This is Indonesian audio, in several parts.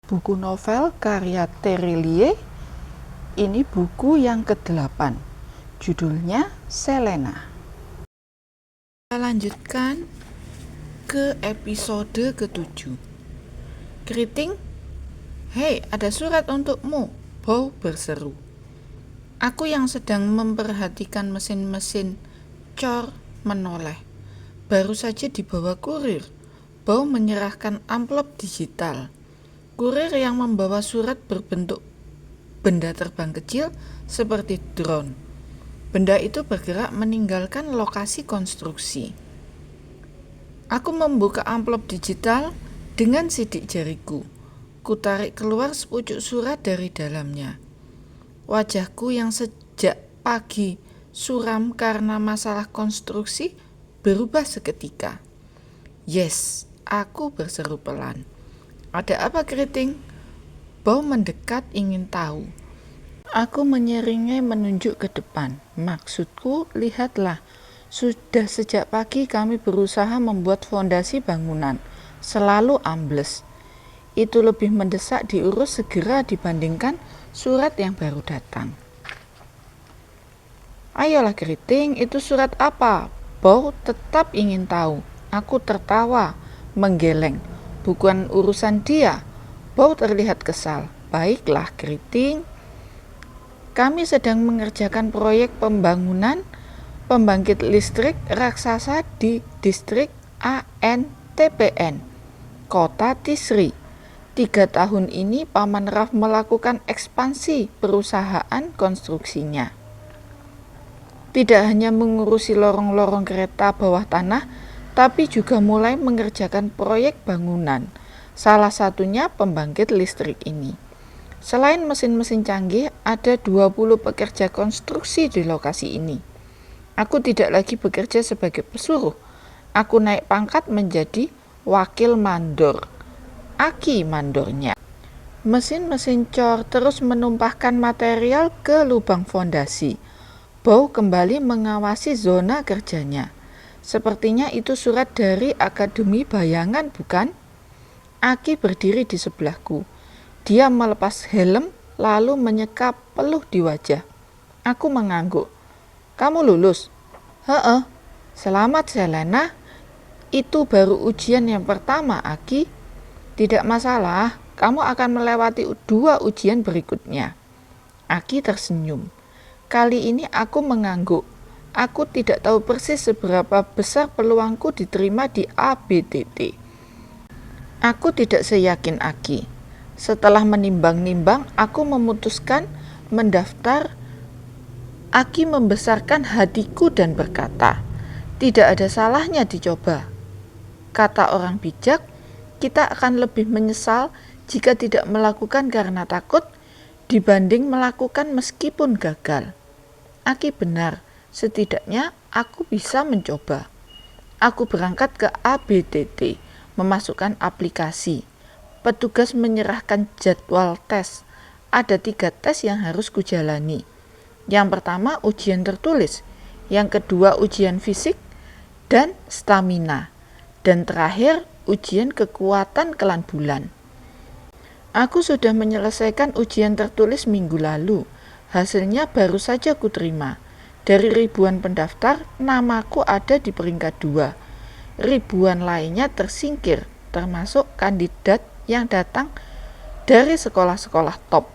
Buku novel karya Terelie, ini buku yang ke-8, judulnya Selena. Kita lanjutkan ke episode ke-7. Keriting, "Hei, ada surat untukmu," Bow berseru. Aku yang sedang memperhatikan mesin-mesin cor menoleh. Baru saja dibawa kurir. Bow menyerahkan amplop digital. Kurir yang membawa surat berbentuk benda terbang kecil seperti drone. Benda itu bergerak meninggalkan lokasi konstruksi. Aku membuka amplop digital dengan sidik jariku. Kutarik keluar sepucuk surat dari dalamnya. Wajahku yang sejak pagi suram karena masalah konstruksi berubah seketika. "Yes," aku berseru pelan. "Ada apa, Keriting?" Bow mendekat ingin tahu. Aku menyeringai menunjuk ke depan. "Maksudku, lihatlah. Sudah sejak pagi kami berusaha membuat fondasi bangunan. Selalu ambles. Itu lebih mendesak diurus segera dibandingkan surat yang baru datang." "Ayolah, Keriting, itu surat apa?" Bow tetap ingin tahu. Aku tertawa, menggeleng. "Bukan urusan dia." Bow terlihat kesal. "Baiklah, Keriting. Kami sedang mengerjakan proyek pembangunan pembangkit listrik raksasa di distrik ANTPN, Kota Tisri. 3 tahun ini Paman Raf melakukan ekspansi perusahaan konstruksinya. Tidak hanya mengurusi lorong-lorong kereta bawah tanah, tapi juga mulai mengerjakan proyek bangunan, salah satunya pembangkit listrik ini. Selain mesin-mesin canggih, ada 20 pekerja konstruksi di lokasi ini. Aku tidak lagi bekerja sebagai pesuruh. Aku naik pangkat menjadi wakil mandor. Aki mandornya. Mesin-mesin cor terus menumpahkan material ke lubang fondasi. Bow kembali mengawasi zona kerjanya. "Sepertinya itu surat dari Akademi Bayangan, bukan?" Aki berdiri di sebelahku. Dia melepas helm lalu menyeka peluh di wajah. Aku mengangguk. "Kamu lulus?" "Heeh." "Selamat, Selena. Itu baru ujian yang pertama, Aki." "Tidak masalah, kamu akan melewati 2 ujian berikutnya." Aki tersenyum. Kali ini aku mengangguk. Aku tidak tahu persis seberapa besar peluangku diterima di ABTT. Aku tidak seyakin Aki. Setelah menimbang-nimbang, aku memutuskan mendaftar. Aki membesarkan hatiku dan berkata, "Tidak ada salahnya dicoba. Kata orang bijak, kita akan lebih menyesal jika tidak melakukan karena takut dibanding melakukan meskipun gagal." Aki benar, setidaknya aku bisa mencoba. Aku berangkat ke ABTT, memasukkan aplikasi. Petugas menyerahkan jadwal tes. Ada 3 tes yang harus kujalani. Yang pertama ujian tertulis, yang kedua ujian fisik dan stamina, dan terakhir ujian kekuatan kelan bulan. Aku sudah menyelesaikan ujian tertulis minggu lalu. Hasilnya baru saja kuterima. Dari ribuan pendaftar, namaku ada di peringkat 2. Ribuan lainnya tersingkir, termasuk kandidat yang datang dari sekolah-sekolah top.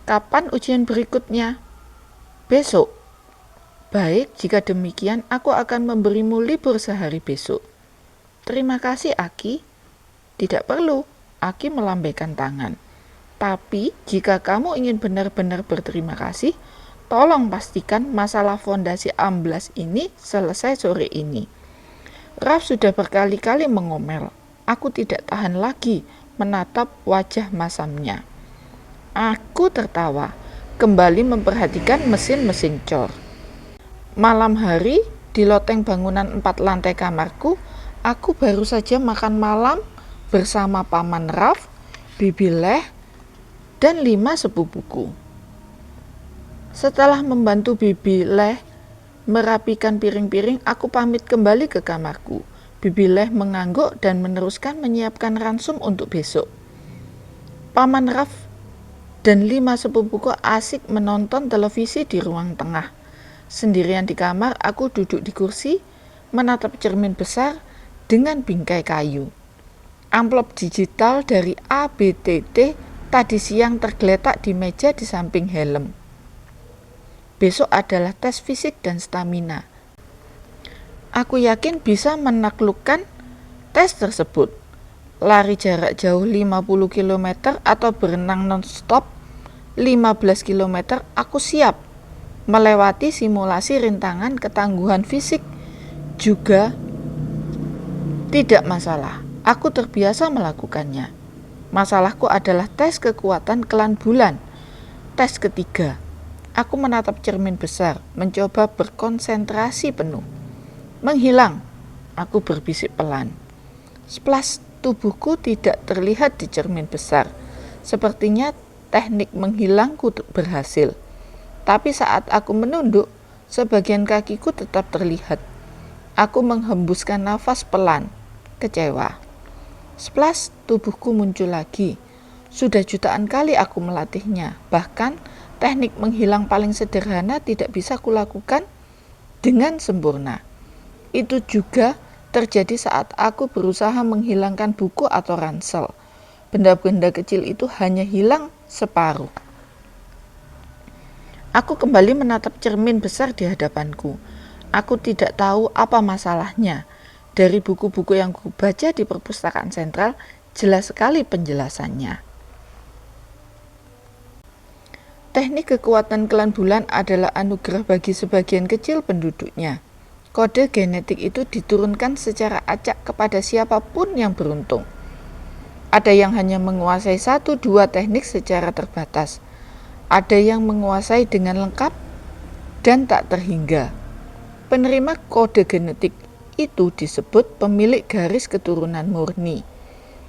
"Kapan ujian berikutnya?" "Besok." "Baik, jika demikian aku akan memberimu libur sehari besok." "Terima kasih, Aki." "Tidak perlu." Aki melambaikan tangan. "Tapi jika kamu ingin benar-benar berterima kasih, tolong pastikan masalah fondasi amblas ini selesai sore ini." Raf sudah berkali-kali mengomel. Aku tidak tahan lagi menatap wajah masamnya. Aku tertawa, kembali memperhatikan mesin-mesin cor. Malam hari, di loteng bangunan 4 lantai kamarku, aku baru saja makan malam bersama Paman Raf, Bibi Leh, dan 5 sepupuku. Setelah membantu Bibi Leh merapikan piring-piring, aku pamit kembali ke kamarku. Bibi Leh mengangguk dan meneruskan menyiapkan ransum untuk besok. Paman Raf dan 5 sepupuku asik menonton televisi di ruang tengah. Sendirian di kamar, aku duduk di kursi, menatap cermin besar dengan bingkai kayu. Amplop digital dari ABTT tadi siang tergeletak di meja di samping helm. Besok adalah tes fisik dan stamina. Aku yakin bisa menaklukkan tes tersebut. Lari jarak jauh 50 km atau berenang non-stop 15 km, aku siap. Melewati simulasi rintangan ketangguhan fisik juga tidak masalah. Aku terbiasa melakukannya. Masalahku adalah tes kekuatan kelan bulan. Tes ketiga. Aku menatap cermin besar, mencoba berkonsentrasi penuh. Menghilang, aku berbisik pelan. Splash, tubuhku tidak terlihat di cermin besar. Sepertinya teknik menghilangku berhasil. Tapi saat aku menunduk, sebagian kakiku tetap terlihat. Aku menghembuskan nafas pelan, kecewa. Splash, tubuhku muncul lagi. Sudah jutaan kali aku melatihnya. Bahkan teknik menghilang paling sederhana tidak bisa kulakukan dengan sempurna. Itu juga terjadi saat aku berusaha menghilangkan buku atau ransel. Benda-benda kecil itu hanya hilang separuh. Aku kembali menatap cermin besar di hadapanku. Aku tidak tahu apa masalahnya. Dari buku-buku yang kubaca di perpustakaan sentral, jelas sekali penjelasannya. Teknik kekuatan kelan bulan adalah anugerah bagi sebagian kecil penduduknya. Kode genetik itu diturunkan secara acak kepada siapapun yang beruntung. Ada yang hanya menguasai 1-2 teknik secara terbatas. Ada yang menguasai dengan lengkap dan tak terhingga. Penerima kode genetik itu disebut pemilik garis keturunan murni,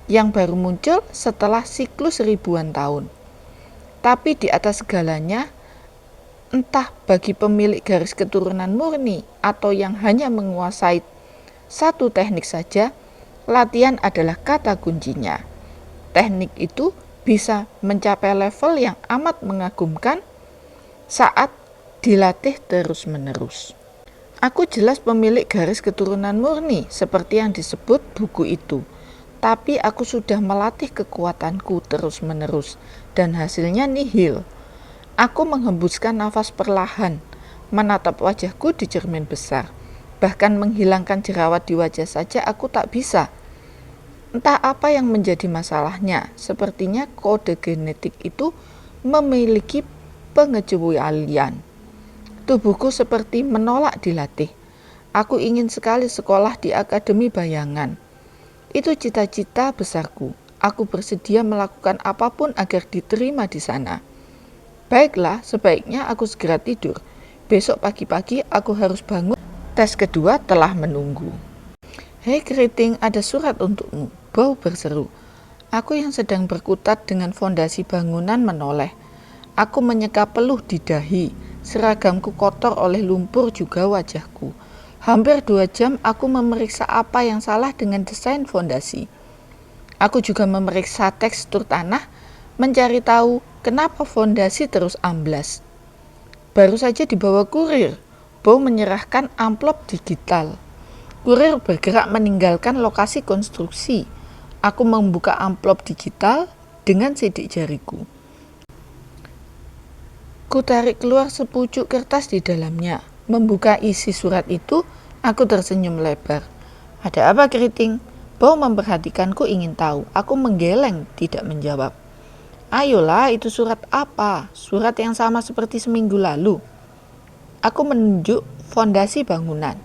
yang baru muncul setelah siklus ribuan tahun. Tapi di atas segalanya, entah bagi pemilik garis keturunan murni atau yang hanya menguasai satu teknik saja, latihan adalah kata kuncinya. Teknik itu bisa mencapai level yang amat mengagumkan saat dilatih terus-menerus. Aku jelas pemilik garis keturunan murni seperti yang disebut buku itu. Tapi aku sudah melatih kekuatanku terus-menerus dan hasilnya nihil. Aku menghembuskan nafas perlahan, menatap wajahku di cermin besar. Bahkan menghilangkan jerawat di wajah saja aku tak bisa. Entah apa yang menjadi masalahnya, sepertinya kode genetik itu memiliki pengecualian. Tubuhku seperti menolak dilatih. Aku ingin sekali sekolah di Akademi Bayangan. Itu cita-cita besarku. Aku bersedia melakukan apapun agar diterima di sana. Baiklah, sebaiknya aku segera tidur. Besok pagi-pagi aku harus bangun. Tes kedua telah menunggu. Hei keriting, ada surat untukmu. Bow berseru. Aku yang sedang berkutat dengan fondasi bangunan menoleh. Aku menyeka peluh di dahi. Seragamku kotor oleh lumpur juga wajahku. Hampir 2 jam aku memeriksa apa yang salah dengan desain fondasi. Aku juga memeriksa tekstur tanah, mencari tahu kenapa fondasi terus amblas. Baru saja dibawa kurir, Bow menyerahkan amplop digital. Kurir bergerak meninggalkan lokasi konstruksi. Aku membuka amplop digital dengan sidik jariku. Kutarik keluar sepucuk kertas di dalamnya. Membuka isi surat itu, aku tersenyum lebar. Ada apa keriting? Bow memperhatikanku ingin tahu. Aku menggeleng, tidak menjawab. Ayolah, itu surat apa? Surat yang sama seperti seminggu lalu. Aku menunjuk fondasi bangunan.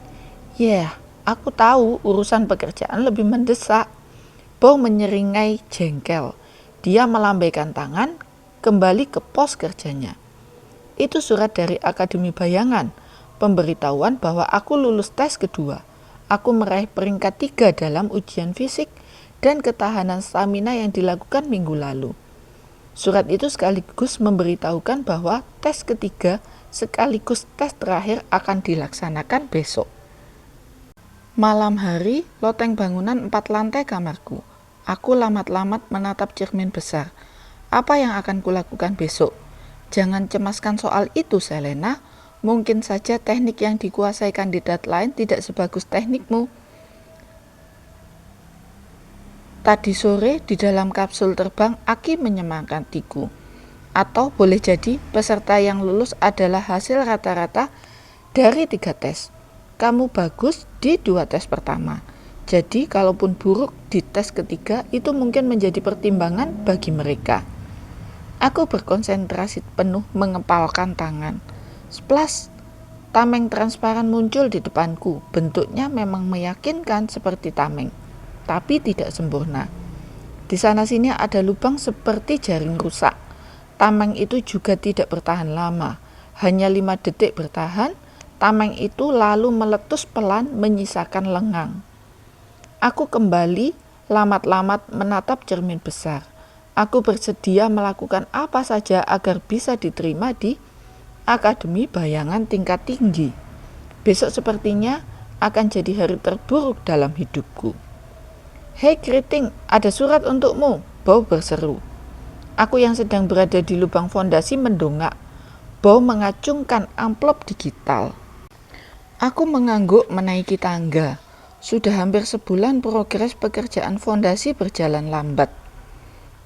Aku tahu urusan pekerjaan lebih mendesak. Bow menyeringai jengkel. Dia melambaikan tangan, kembali ke pos kerjanya. Itu surat dari Akademi Bayangan, pemberitahuan bahwa aku lulus tes kedua. Aku meraih peringkat 3 dalam ujian fisik dan ketahanan stamina yang dilakukan minggu lalu. Surat itu sekaligus memberitahukan bahwa tes ketiga sekaligus tes terakhir akan dilaksanakan besok. Malam hari, loteng bangunan 4 lantai kamarku. Aku lamat-lamat menatap cermin besar. Apa yang akan kulakukan besok? Jangan cemaskan soal itu, Selena. Mungkin saja teknik yang dikuasai kandidat lain tidak sebagus teknikmu. Tadi sore di dalam kapsul terbang, Aki menyemangatiku. Atau boleh jadi peserta yang lulus adalah hasil rata-rata dari 3 tes. Kamu bagus di 2 tes pertama. Jadi kalaupun buruk di tes ketiga, itu mungkin menjadi pertimbangan bagi mereka. Aku berkonsentrasi penuh mengepalkan tangan. Splash! Tameng transparan muncul di depanku. Bentuknya memang meyakinkan seperti tameng, tapi tidak sempurna. Di sana-sini ada lubang seperti jaring rusak. Tameng itu juga tidak bertahan lama, hanya 5 detik bertahan. Tameng itu lalu meletus pelan menyisakan lengang. Aku kembali lamat-lamat menatap cermin besar. Aku bersedia melakukan apa saja agar bisa diterima di Akademi Bayangan Tingkat Tinggi. Besok sepertinya akan jadi hari terburuk dalam hidupku. Hei keriting, ada surat untukmu, Bow berseru. Aku yang sedang berada di lubang fondasi mendongak. Bow mengacungkan amplop digital. Aku mengangguk menaiki tangga. Sudah hampir sebulan progres pekerjaan fondasi berjalan lambat.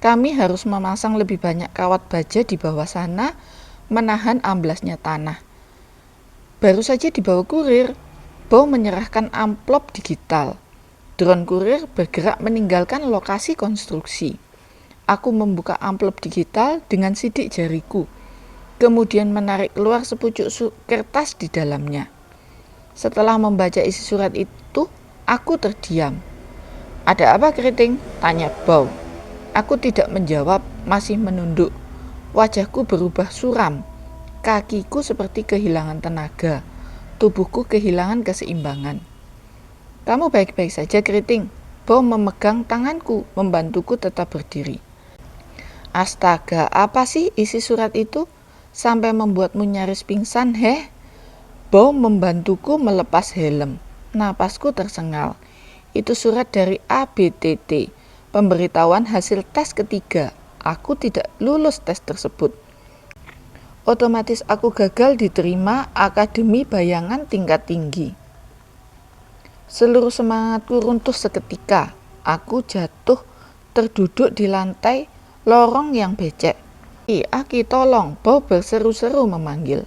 Kami harus memasang lebih banyak kawat baja di bawah sana, menahan amblasnya tanah. Baru saja dibawa kurir, Bow menyerahkan amplop digital. Drone kurir bergerak meninggalkan lokasi konstruksi. Aku membuka amplop digital dengan sidik jariku, kemudian menarik keluar sepucuk kertas di dalamnya. Setelah membaca isi surat itu, aku terdiam. Ada apa keriting? Tanya Bow. Aku tidak menjawab, masih menunduk. Wajahku berubah suram. Kakiku seperti kehilangan tenaga. Tubuhku kehilangan keseimbangan. Kamu baik-baik saja keriting. Bow memegang tanganku, membantuku tetap berdiri. Astaga, apa sih isi surat itu? Sampai membuatmu nyaris pingsan, heh? Bow membantuku melepas helm. Napasku tersengal. Itu surat dari ABTT, pemberitahuan hasil tes ketiga. Aku tidak lulus tes tersebut. Otomatis aku gagal diterima Akademi Bayangan Tingkat Tinggi. Seluruh semangatku runtuh seketika. Aku jatuh terduduk di lantai lorong yang becek. Aki, tolong, Bow berseru-seru memanggil.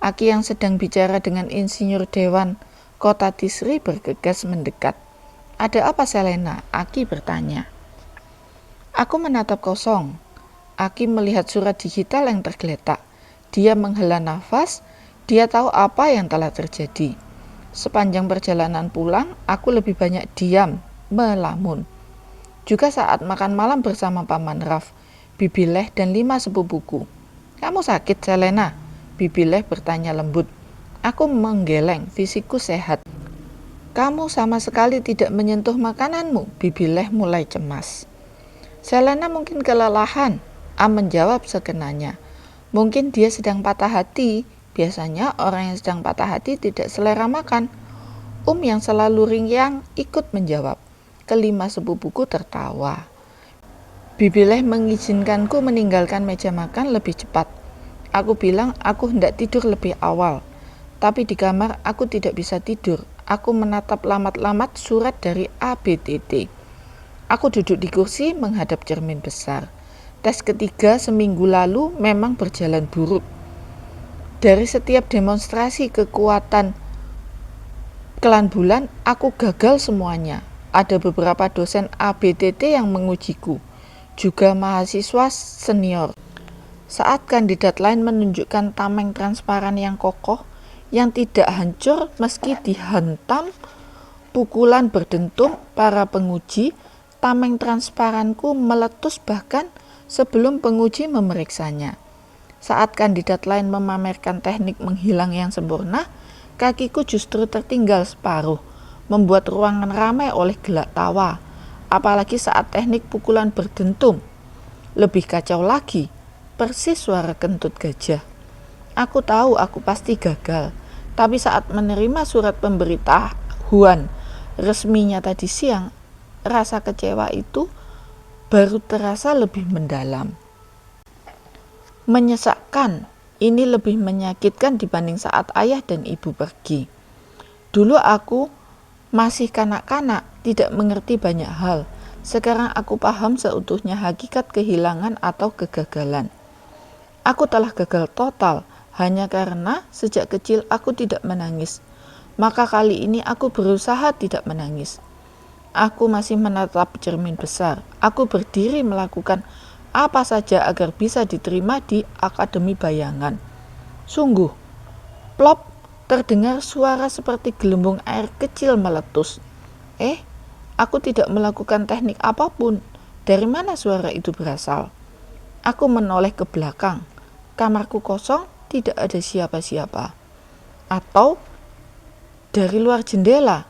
Aki yang sedang bicara dengan insinyur Dewan Kota Tisri bergegas mendekat. Ada apa Selena? Aki bertanya. Aku menatap kosong. Aki melihat surat digital yang tergeletak. Dia menghela nafas. Dia tahu apa yang telah terjadi. Sepanjang perjalanan pulang, aku lebih banyak diam, melamun. Juga saat makan malam bersama Paman Raf, Bibileh dan 5 sepupuku. Kamu sakit, Selena? Bibileh bertanya lembut. Aku menggeleng, fisikku sehat. Kamu sama sekali tidak menyentuh makananmu, Bibileh mulai cemas. Selena mungkin kelelahan, Am menjawab sekenanya. Mungkin dia sedang patah hati. Biasanya orang yang sedang patah hati tidak selera makan. Yang selalu riang ikut menjawab. Kelima sepupuku tertawa. Bibileh mengizinkanku meninggalkan meja makan lebih cepat. Aku bilang aku hendak tidur lebih awal. Tapi di kamar aku tidak bisa tidur. Aku menatap lamat-lamat surat dari ABTT. Aku duduk di kursi menghadap cermin besar. Tes ketiga seminggu lalu memang berjalan buruk. Dari setiap demonstrasi kekuatan Kelan Bulan, aku gagal semuanya. Ada beberapa dosen ABTT yang mengujiku, juga mahasiswa senior. Saat kandidat lain menunjukkan tameng transparan yang kokoh, yang tidak hancur meski dihantam pukulan berdentum para penguji, tameng transparanku meletus bahkan sebelum penguji memeriksanya. Saat kandidat lain memamerkan teknik menghilang yang sempurna, kakiku justru tertinggal separuh, membuat ruangan ramai oleh gelak tawa. Apalagi saat teknik pukulan berdentum. Lebih kacau lagi, persis suara kentut gajah. Aku tahu aku pasti gagal, tapi saat menerima surat pemberitahuan resminya tadi siang, rasa kecewa itu baru terasa lebih mendalam. Menyesakkan, ini lebih menyakitkan dibanding saat ayah dan ibu pergi. Dulu aku masih kanak-kanak, tidak mengerti banyak hal. Sekarang aku paham seutuhnya hakikat kehilangan atau kegagalan. Aku telah gagal total hanya karena sejak kecil aku tidak menangis. Maka kali ini aku berusaha tidak menangis. Aku masih menatap cermin besar. Aku berdiri melakukan apa saja agar bisa diterima di Akademi Bayangan. Sungguh, plop, terdengar suara seperti gelembung air kecil meletus. Aku tidak melakukan teknik apapun. Dari mana suara itu berasal? Aku menoleh ke belakang. Kamarku kosong, tidak ada siapa-siapa. Atau dari luar jendela,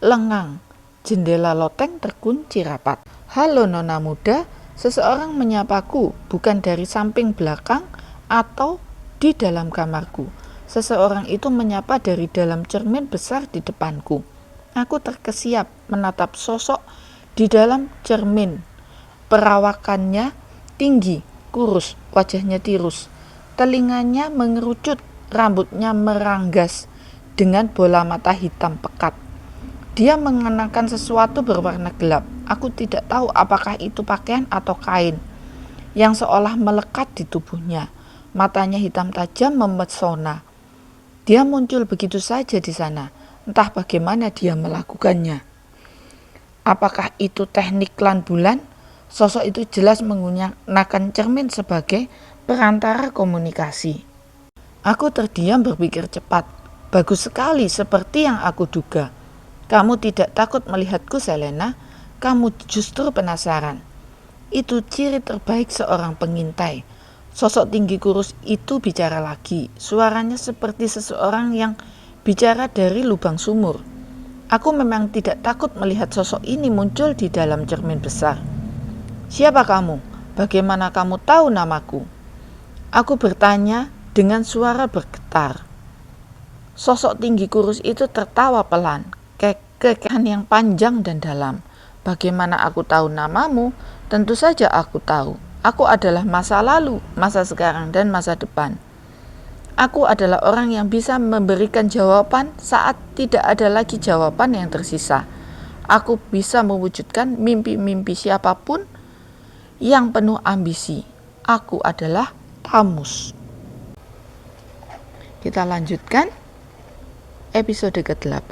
lengang, jendela loteng terkunci rapat. Halo nona muda, seseorang menyapaku, bukan dari samping belakang atau di dalam kamarku. Seseorang itu menyapa dari dalam cermin besar di depanku. Aku terkesiap menatap sosok di dalam cermin. Perawakannya tinggi, kurus, wajahnya tirus, telinganya mengerucut, rambutnya meranggas dengan bola mata hitam pekat. Dia mengenakan sesuatu berwarna gelap. Aku tidak tahu apakah itu pakaian atau kain yang seolah melekat di tubuhnya. Matanya hitam tajam memesona. Dia muncul begitu saja di sana. Entah bagaimana dia melakukannya. Apakah itu teknik lan bulan? Sosok itu jelas menggunakan cermin sebagai perantara komunikasi. Aku terdiam berpikir cepat. Bagus sekali, seperti yang aku duga. Kamu tidak takut melihatku, Selena. Kamu justru penasaran. Itu ciri terbaik seorang pengintai. Sosok tinggi kurus itu bicara lagi. Suaranya seperti seseorang yang bicara dari lubang sumur. Aku memang tidak takut melihat sosok ini muncul di dalam cermin besar. Siapa kamu? Bagaimana kamu tahu namaku? Aku bertanya dengan suara bergetar. Sosok tinggi kurus itu tertawa pelan, kekehan yang panjang dan dalam. Bagaimana aku tahu namamu? Tentu saja aku tahu. Aku adalah masa lalu, masa sekarang, dan masa depan. Aku adalah orang yang bisa memberikan jawaban saat tidak ada lagi jawaban yang tersisa. Aku bisa mewujudkan mimpi-mimpi siapapun yang penuh ambisi. Aku adalah Tamus. Kita lanjutkan episode ke-8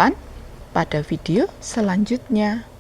pada video selanjutnya.